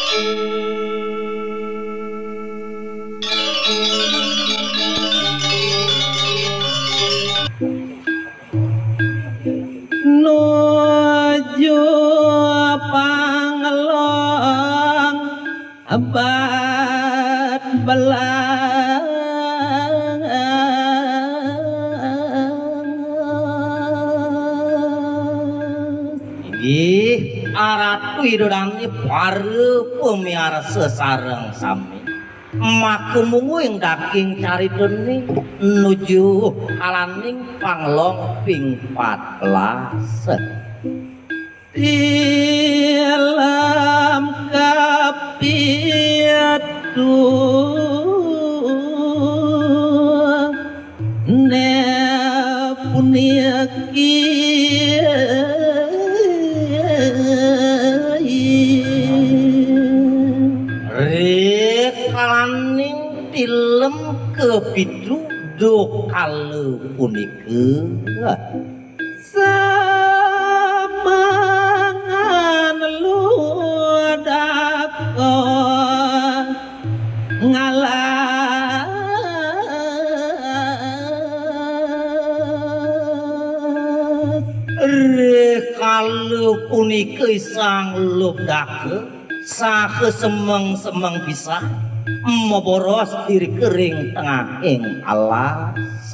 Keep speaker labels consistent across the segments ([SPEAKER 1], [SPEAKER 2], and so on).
[SPEAKER 1] nuju pangelong abad belang ih aratu idodani paru pemiara sesareng sami maku munguing daging cari deni nuju kalaning panglong ping 14 dalam kapiatu ne puniaki rekalaning film kepitu dokal punike samangan ludako ngalah rekalu punike sang ludake sahe semeng-semeng bisa moboros diri kering tengah ing alas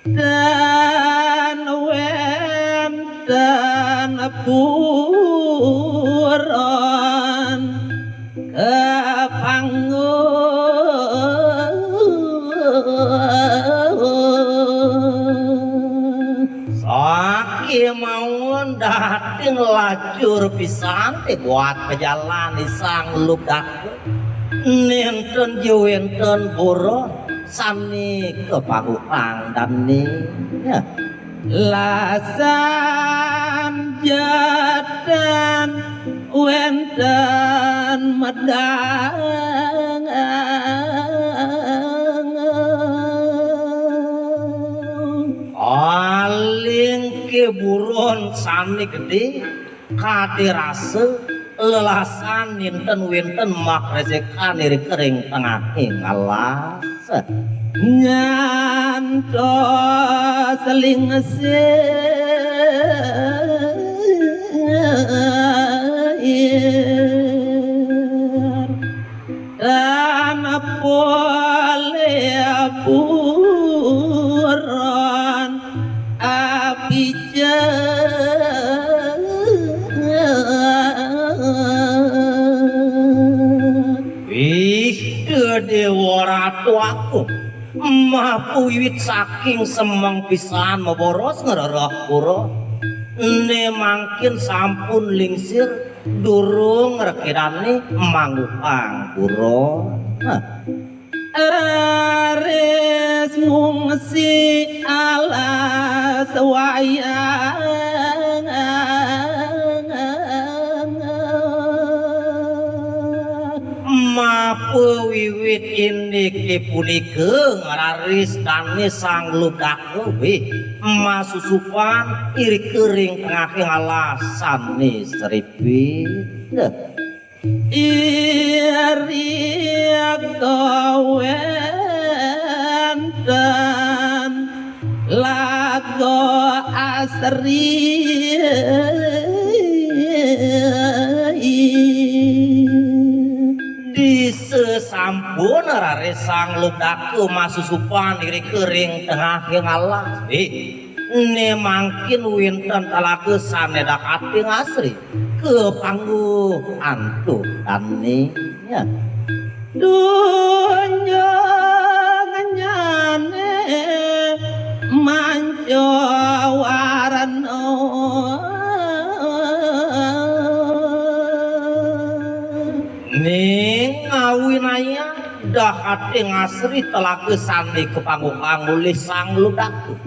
[SPEAKER 1] dan wenten puron kepanggung saki mawon dateng lajur pisan buat pejalan di sang ludak nenten juwenten buron sani kepaguang dani ya. Lasan jatan wenten medang aling keburon sani gede kadirase lelasan ninten winten mak rezekan iri kering tengah ing alas nyanto seling dan boleh buron api dewa ratu aku mapu wiwit saking semeng pisan maboros ngererah pura ne mangkin sampun lingsir durung rekirane manggupang pura ares ngungsi alas wayang mapu wiwit indiki punika ngararis dani sang ludak we masusupan iri kering tengah alasan nih seripit iri gawenten lago asri di sesampun rare sang ludaku masusupan iri kering tengah yang alas ne mangkin winten talaku sanedak ati ngasri ke panggung antu taninya dunya nganyane manco warano ning ngawinaya dah ati ngasri telaku sandi ke panggung angulih sang ludaku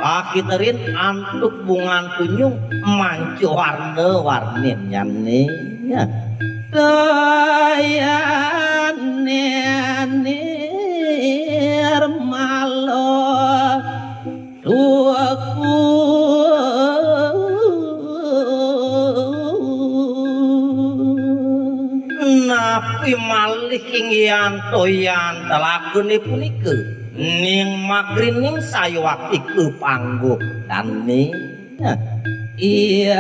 [SPEAKER 1] kakiterin antuk bungan tunyung mancu warna-warnin nyane dayanir malo tuaku napi malih inggian toyan telakune punika ning magrining sayawati ke panggo dani iriko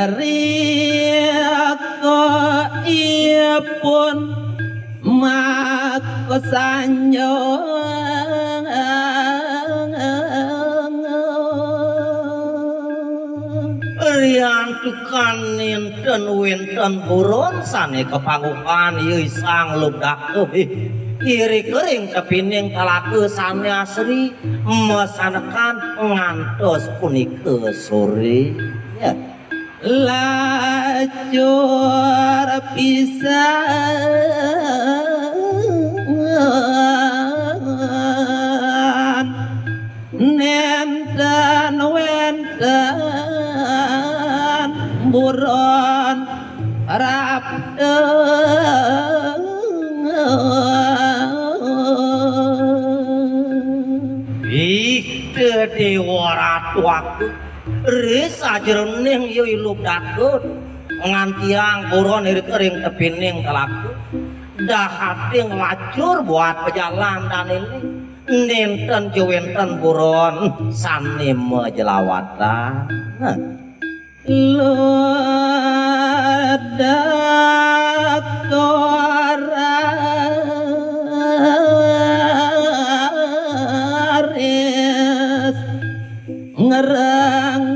[SPEAKER 1] ipun makosanyo riantukan ninten winten buron sane kepangukan yeuy sang lumdak iri kering kepining talaku sane asri mesanekan ngantos punika sore ya lajur pisan nenten wenten buron rapteng ih dewa ratu aku risa jroning yeuy lubdakut ngantiang buron iri kering tepining telaku dahating lacur buat pejalan dan ini nenten jewenten buron sane mejelawatan ludak toraris ngerang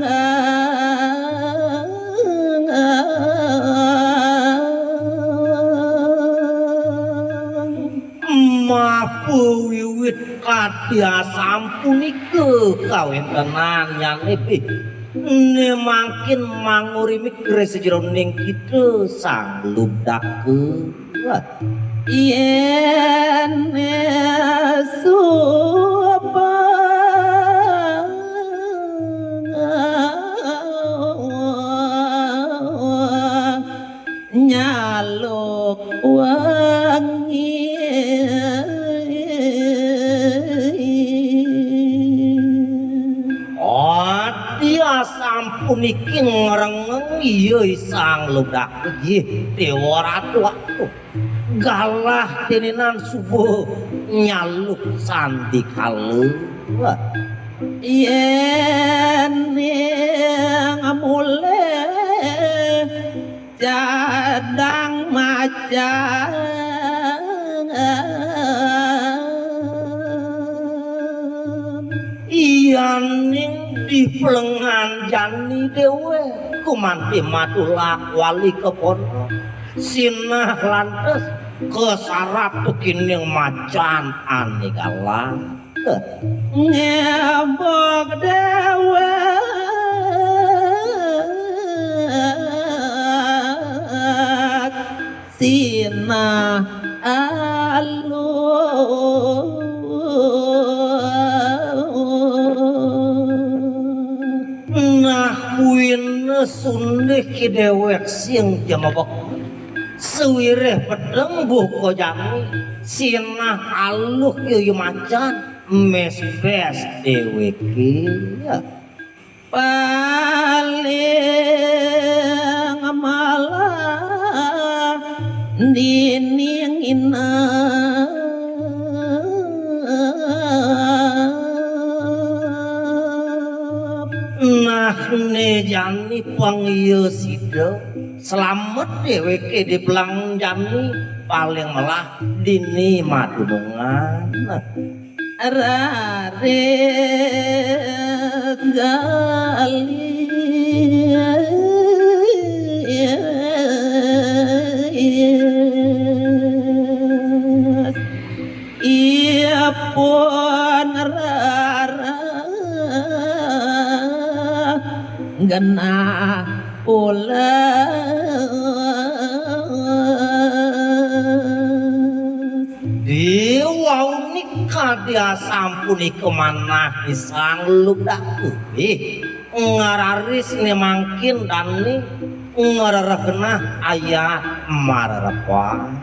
[SPEAKER 1] mapu wiwit kadya sampunike kawintenan yang lebih ne makin mangurimi gres jroning kita sang lubdaku yen supa nyaluk wangi dia sampun iki ngrengeng yeuy sang lubdak nggih dewa ratu aku galah denenan subuh nyaluk sandi kalu yen ngamule jadang macan iyaning di pelengan jani dewe kumanti matulak wali kepono sinah lantes kesarap tukining macan ane galang nyembok dewe sinah alu win sundih ki dewek sing jamabok suwireh pedeng buko jami sinah aluh yeuy macan mesbes dewek ya paling malah dining inah ne jani pangieu sida selamat dheweke di pelang jani paling melah dini madunungan raret gali ia pun genah dewa unika dia sampuni kemana isang lubdaku ngararis ne mangkin dan ni ngararagna ayah mararapa